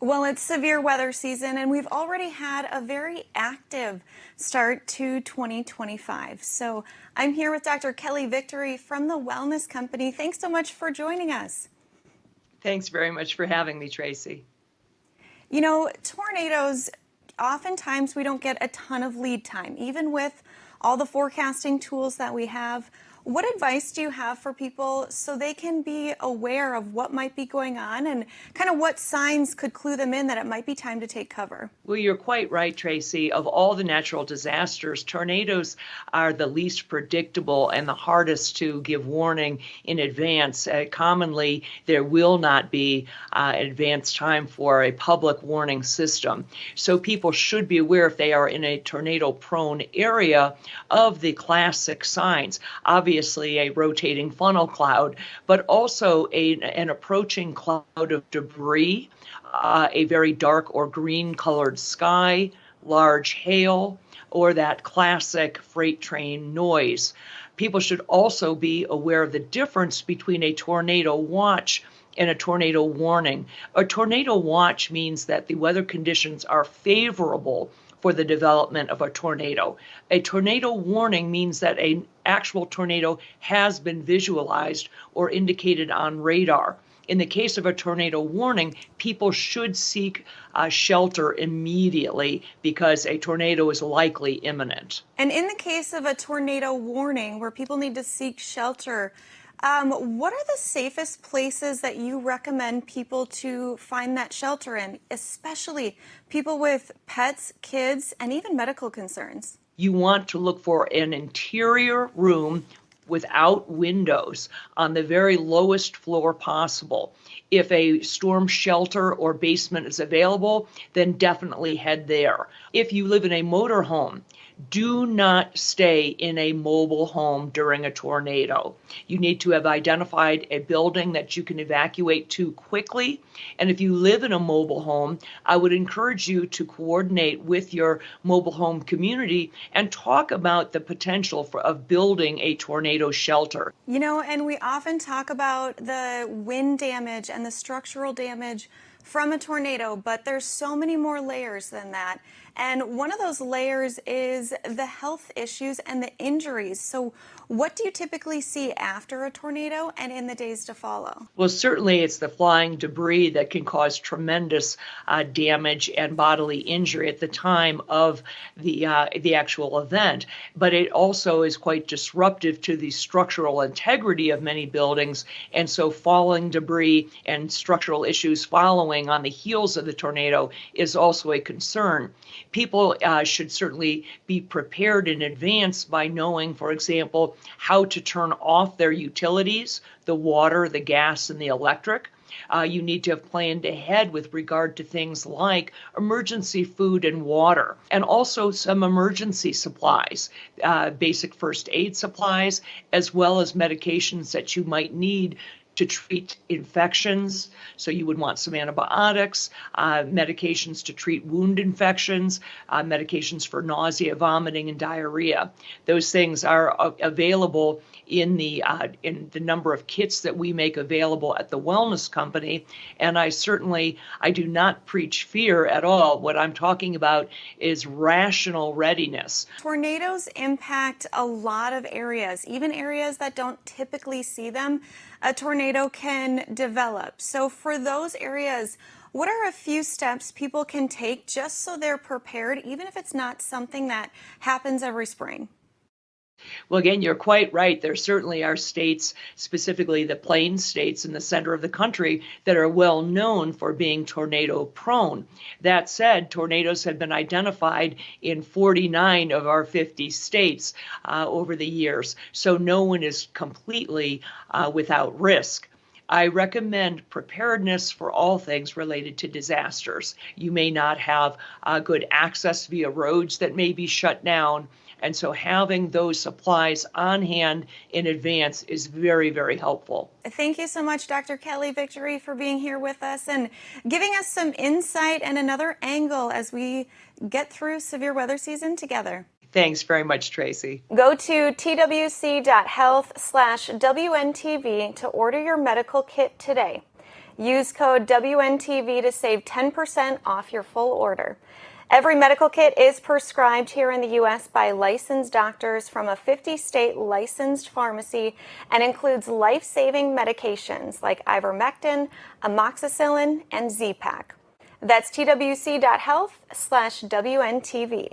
Well, it's severe weather season, and we've already had a very active start to 2025. So I'm here with Dr. Kelly Victory from the Wellness Company. Thanks so much for joining us. Thanks very much for having me, Tracy. You know, tornadoes, oftentimes we don't get a ton of lead time, even with all the forecasting tools that we have. What advice do you have for people so they can be aware of what might be going on and kind of what signs could clue them in that it might be time to take cover? Well, you're quite right, Tracy. Of all the natural disasters, tornadoes are the least predictable and the hardest to give warning in advance. Commonly, there will not be advance time for a public warning system. So people should be aware if they are in a tornado-prone area of the classic signs. Obviously, a rotating funnel cloud, but also an approaching cloud of debris, a very dark or green colored sky, large hail, or that classic freight train noise. People should also be aware of the difference between a tornado watch and a tornado warning. A tornado watch means that the weather conditions are favorable for the development of a tornado. A tornado warning means that an actual tornado has been visualized or indicated on radar. In the case of a tornado warning, people should seek shelter immediately because a tornado is likely imminent. And in the case of a tornado warning where people need to seek shelter, what are the safest places that you recommend people to find that shelter in, especially people with pets, kids, and even medical concerns? You want to look for an interior room without windows on the very lowest floor possible. If a storm shelter or basement is available, then definitely head there. If you live in a motorhome, do not stay in a mobile home during a tornado. You need to have identified a building that you can evacuate to quickly. And if you live in a mobile home, I would encourage you to coordinate with your mobile home community and talk about the potential of building a tornado shelter. You know, and we often talk about the wind damage and the structural damage from a tornado, but there's so many more layers than that. And one of those layers is the health issues and the injuries. So what do you typically see after a tornado and in the days to follow? Well, certainly it's the flying debris that can cause tremendous damage and bodily injury at the time of the actual event. But it also is quite disruptive to the structural integrity of many buildings. And so falling debris and structural issues following on the heels of the tornado is also a concern. People should certainly be prepared in advance by knowing, for example, how to turn off their utilities, the water, the gas, and the electric. You need to have planned ahead with regard to things like emergency food and water, and also some emergency supplies, basic first aid supplies, as well as medications that you might need to treat infections. So you would want some antibiotics, medications to treat wound infections, medications for nausea, vomiting, and diarrhea. Those things are available in the number of kits that we make available at the Wellness Company. And I do not preach fear at all. What I'm talking about is rational readiness. Tornadoes impact a lot of areas, even areas that don't typically see them. A tornado can develop. So for those areas, what are a few steps people can take just so they're prepared, even if it's not something that happens every spring? Well, again, you're quite right. There certainly are states, specifically the plains states in the center of the country, that are well known for being tornado prone. That said, tornadoes have been identified in 49 of our 50 states over the years, so no one is completely without risk. I recommend preparedness for all things related to disasters. You may not have good access via roads that may be shut down. And so having those supplies on hand in advance is very, very helpful. Thank you so much, Dr. Kelly Victory, for being here with us and giving us some insight and another angle as we get through severe weather season together. Thanks very much, Tracy. Go to twc.health/WNTV to order your medical kit today. Use code WNTV to save 10% off your full order. Every medical kit is prescribed here in the U.S. by licensed doctors from a 50-state licensed pharmacy and includes life-saving medications like ivermectin, amoxicillin, and Z-Pak. That's twc.health/WNTV.